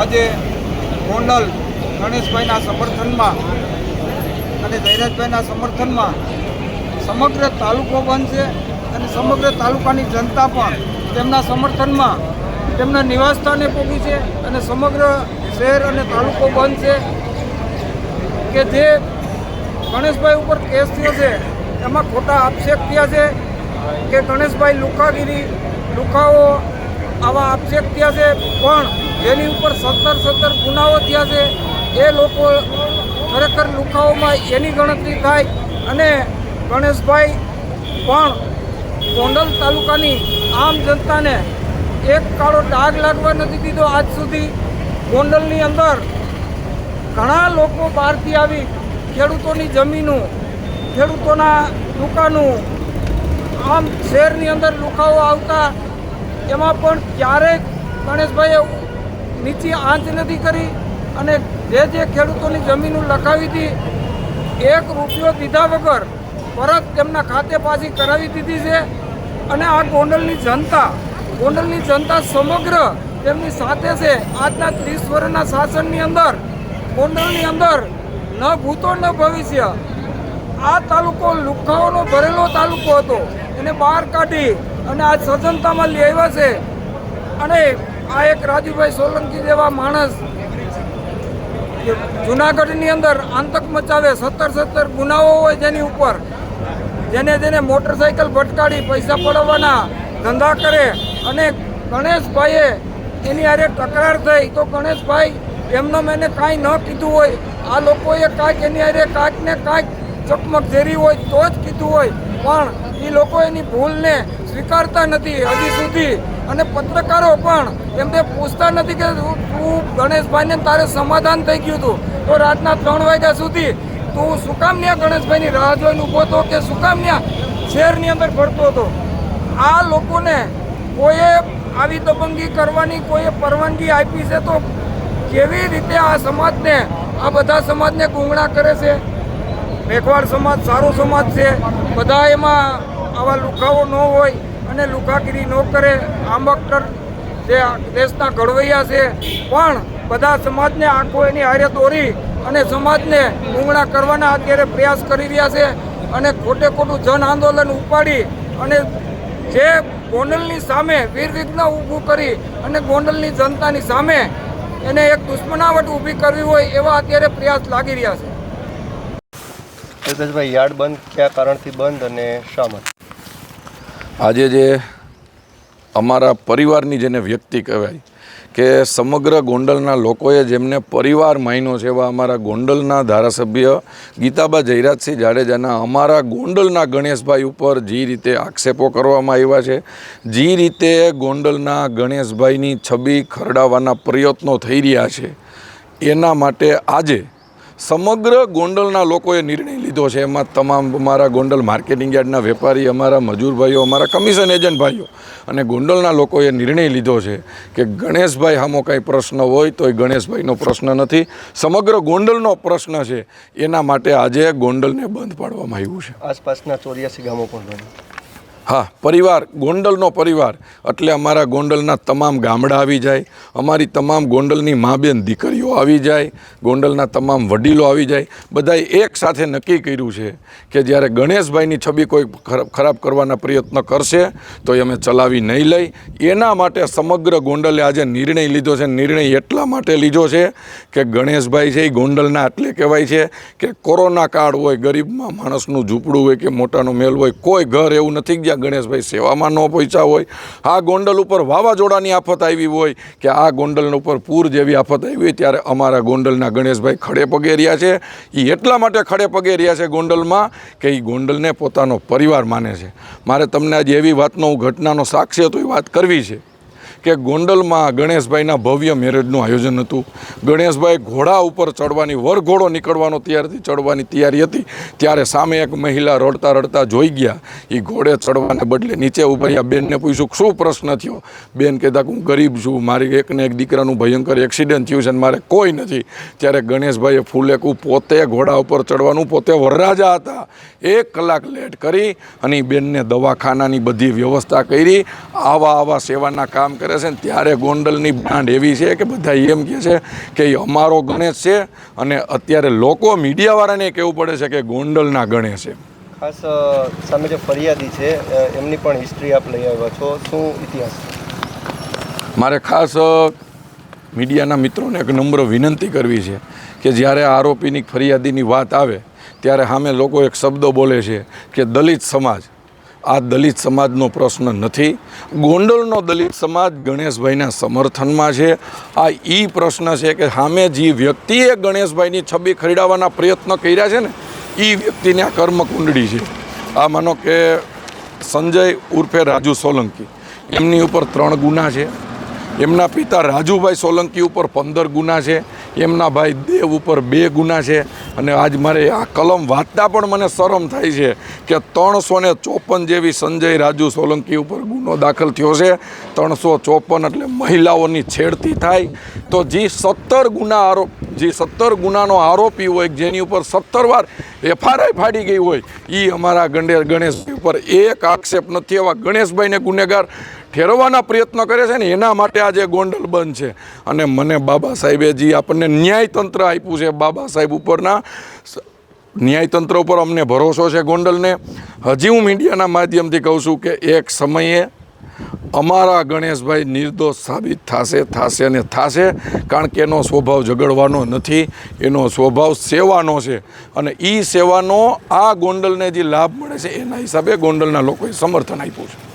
આજે ગોંડલ ગણેશભાઈના સમર્થનમાં અને જયરાજભાઈના સમર્થનમાં સમગ્ર તાલુકો બંધ છે અને સમગ્ર તાલુકાની જનતા પણ તેમના સમર્થનમાં તેમના નિવાસસ્થાને પહોંચી છે અને સમગ્ર શહેર અને તાલુકો બંધ છે કે જે ગણેશભાઈ ઉપર કેસ થયો છે એમાં ખોટા આક્ષેપ થયા છે કે ગણેશભાઈ લુખાઓ આવા આક્ષેપ થયા છે, પણ જેની ઉપર 17 ગુનાઓ થયા છે એ લોકો ખરેખર લુખાઓમાં એની ગણતરી થાય અને ગણેશભાઈ પણ ગોંડલ તાલુકાની આમ જનતાને એક કાળો ડાઘ લાગવા નથી દીધો. આજ સુધી ગોંડલની અંદર ઘણા લોકો બહારથી આવી ખેડૂતોની જમીનો, ખેડૂતોના દુકાનો, આમ શહેરની અંદર લુખાઓ આવતા એમાં પણ ક્યારેય ગણેશભાઈએ નીચી આંચ નથી કરી અને જે ખેડૂતોની જમીનો લખાવી હતી 1 રૂપિયો દીધા વગર પરત તેમના ખાતે પાછી કરાવી દીધી છે. અને આ ગોંડલની જનતા સમગ્ર તેમની સાથે છે. આજના 30 વર્ષના શાસનની અંદર ગોંડલની અંદર ન ભૂતો ન ભવિષ્ય આ તાલુકો લુખાઓનો ભરેલો તાલુકો હતો, એને બહાર કાઢી અને આજ સજનતામાં લઈ આવ્યા છે. અને આ એક રાજુભાઈ સોલંકી જેવા માણસ જુનાગઢની અંદર આતંક મચાવે, 17 ગુનાઓ હોય જેની ઉપર, જેને મોટરસાઇકલ ભટકાડી પૈસા પડાવવાના ધંધા કરે અને ગણેશભાઈએ એની હારે તકરાર થઈ તો ગણેશભાઈ એમનો મેને કાંઈ ન કીધું હોય, આ લોકોએ કાંઈક એની હારે કાંઈક ને કાંઈક ચકમક ઝેરી હોય તો જ કીધું હોય, પણ એ લોકો એની ભૂલને સ્વીકારતા નથી હજી સુધી. અને પત્રકારો પણ એમને પૂછતા નથી કે તું ગણેશભાઈને તારે સમાધાન થઈ ગયું હતું તો રાતના 3 વાગ્યા સુધી તું શું કામ ન્યા ગણેશભાઈની રાહ જોઈને ઊભો હતો કે શું કામ ન્યા શહેરની અંદર ફરતો હતો. આ લોકોને કોઈએ આવી દબંગી કરવાની કોઈએ પરવાનગી આપી છે તો કેવી રીતે આ સમાજને, આ બધા સમાજને ગુંગળા કરે છે. મેઘવાડ સમાજ સારો સમાજ છે, બધા એમાં આવા લુખાઓ ન હોય અને લુખાગીરી ન કરે. આંબેડકર જે દેશના ઘડવૈયા છે પણ બધા સમાજને આંખો એની હારે દોરી અને સમાજને ગુંગળા કરવાના અત્યારે પ્રયાસ કરી રહ્યા છે. અને ખોટું જન આંદોલન ઉપાડી અને જે ગોંડલની સામે વીરવિઘ્ન ઊભું કરી અને ગોંડલની જનતાની સામે એને એક દુશ્મનાવટ ઊભી કરવી હોય એવા અત્યારે પ્રયાસ લાગી રહ્યા છે. ભાઈ, યાર્ડ બંધ કયા કારણથી બંધ અને શા માટે? આજે જે અમારા પરિવારની જેને વ્યક્તિ કહેવાય કે સમગ્ર ગોંડલના લોકોએ જેમને પરિવાર માન્યો છે એવા અમારા ગોંડલના ધારાસભ્ય ગીતાબા જયરાજસિંહ જાડેજાના અમારા ગોંડલના ગણેશભાઈ ઉપર જે રીતે આક્ષેપો કરવામાં આવ્યા છે, જે રીતે ગોંડલના ગણેશભાઈની છબી ખરડાવવાના પ્રયત્નો થઈ રહ્યા છે, એના માટે આજે સમગ્ર ગોંડલના લોકોએ નિર્ણય લીધો છે. એમાં તમામ અમારા ગોંડલ માર્કેટિંગ યાર્ડના વેપારી, અમારા મજૂર ભાઈઓ, અમારા કમિશન એજન્ટ ભાઈઓ અને ગોંડલના લોકોએ નિર્ણય લીધો છે કે ગણેશભાઈ સામો કાંઈ પ્રશ્ન હોય તો એ ગણેશભાઈનો પ્રશ્ન નથી, સમગ્ર ગોંડલનો પ્રશ્ન છે. એના માટે આજે ગોંડલને બંધ પાડવામાં આવ્યું છે. આસપાસના 84 ગામો પણ બંધ. હા, પરિવાર, ગોંડલનો પરિવાર એટલે અમારા ગોંડલના તમામ ગામડા આવી જાય, અમારી તમામ ગોંડલની મા બેન દીકરીઓ આવી જાય, ગોંડલના તમામ વડીલો આવી જાય. બધાએ એક સાથે નક્કી કર્યું છે કે જ્યારે ગણેશભાઈની છબી કોઈ ખરાબ કરવાના પ્રયત્ન કરશે તો એ અમે ચલાવી નહીં લઈ. એના માટે સમગ્ર ગોંડલે આજે નિર્ણય લીધો છે. નિર્ણય એટલા માટે લીધો છે કે ગણેશભાઈ છે એ ગોંડલના એટલે કહેવાય છે કે કોરોના કાળ હોય, ગરીબમાં માણસનું ઝૂંપડું હોય કે મોટાનો મેલ હોય, કોઈ ઘર એવું નથી ગયા ગણેશભાઈ સેવામાં ન પહોંચ્યા હોય. આ ગોંડલ ઉપર વાવાઝોડાની આફત આવી હોય કે આ ગોંડલ ઉપર પૂર જેવી આફત આવી હોય ત્યારે અમારા ગોંડલના ગણેશભાઈ ખડે પગે રહ્યા છે. એ એટલા માટે ખડે પગે રહ્યા છે ગોંડલમાં કે એ ગોંડલને પોતાનો પરિવાર માને છે. મારે તમને આજે એવી વાતનો ઘટનાનો સાક્ષી હતો એ વાત કરવી છે કે ગોંડલમાં ગણેશભાઈના ભવ્ય મેરેજનું આયોજન હતું. ગણેશભાઈ ઘોડા ઉપર ચડવાની, વરઘોડો નીકળવાનો ચડવાની તૈયારી હતી ત્યારે સામે એક મહિલા રડતા જોઈ ગયા. એ ઘોડે ચડવાને બદલે નીચે ઉભા રહ્યા. બેનને પૂછ્યું શું પ્રશ્ન થયો? બેન કહેતા હું ગરીબ છું, મારી એકને એક દીકરાનું ભયંકર એક્સિડન્ટ થયું છે અને મારે કોઈ નથી. ત્યારે ગણેશભાઈએ ફૂલેકું પોતે ઘોડા ઉપર ચડવાનું, પોતે વરરાજા હતા, 1 કલાક લેટ કરી અને બેનને દવાખાનાની બધી વ્યવસ્થા કરી. આવા સેવાના કામ કરે કરે છે ને ત્યારે ગોંડલની બ્રાન્ડ એવી છે કે બધા એમ કહે છે કે એ અમારો ગણેશ છે અને અત્યારે લોકો મીડિયાવાળાને કહેવું પડે છે કે ગોંડલના ગણેશ છે. ખાસ સામે જે ફરિયાદી છે એમની પણ હિસ્ટ્રી આપ લઈ આવ્યા છો, શું ઇતિહાસ? મારે ખાસ મીડિયાના મિત્રોને એક નમ્ર વિનંતી કરવી છે કે જ્યારે આરોપીની ફરિયાદીની વાત આવે ત્યારે સામે લોકો એક શબ્દો બોલે છે કે દલિત સમાજ. આ દલિત સમાજનો પ્રશ્ન નથી. ગોંડલનો દલિત સમાજ ગણેશભાઈના સમર્થનમાં છે. આ પ્રશ્ન છે કે સામે જે વ્યક્તિએ ગણેશભાઈની છબી ખરીદવાના પ્રયત્ન કર્યા છે ને એ વ્યક્તિને આ કર્મકુંડળી છે. આ માનો કે સંજય ઉર્ફે રાજુ સોલંકી, એમની ઉપર 3 ગુના છે. એમના પિતા રાજુભાઈ સોલંકી ઉપર 15 ગુના છે. એમના ભાઈ દેવ ઉપર 2 ગુના છે. અને આજ મારે આ કલમ વાંચતા પણ મને શરમ થાય છે કે 354 જેવી સંજય રાજુ સોલંકી ઉપર ગુનો દાખલ થયો છે. 354 એટલે મહિલાઓની છેડતી થાય તો જે 17 ગુનાનો આરોપી હોય, જેની ઉપર 17 વાર FRI ફાડી ગઈ હોય, એ અમારા ગણેશભાઈ ઉપર એક આક્ષેપ નથી. એવા ગણેશભાઈને ગુનેગાર ઠેરવવાના પ્રયત્નો કરે છે ને એના માટે આજે ગોંડલ બંધ છે. અને મને બાબા સાહેબે જે આપણને ન્યાયતંત્ર આપ્યું છે, બાબા સાહેબ ઉપરના ન્યાયતંત્ર ઉપર અમને ભરોસો છે ગોંડલને. હજી હું મીડિયાના માધ્યમથી કહું છું કે એક સમયે અમારા ગણેશભાઈ નિર્દોષ સાબિત થશે અને થશે. કારણ કે એનો સ્વભાવ ઝઘડવાનો નથી, એનો સ્વભાવ સેવાનો છે. અને એ સેવાનો આ ગોંડલને જે લાભ મળે છે એના હિસાબે ગોંડલના લોકોએ સમર્થન આપ્યું છે.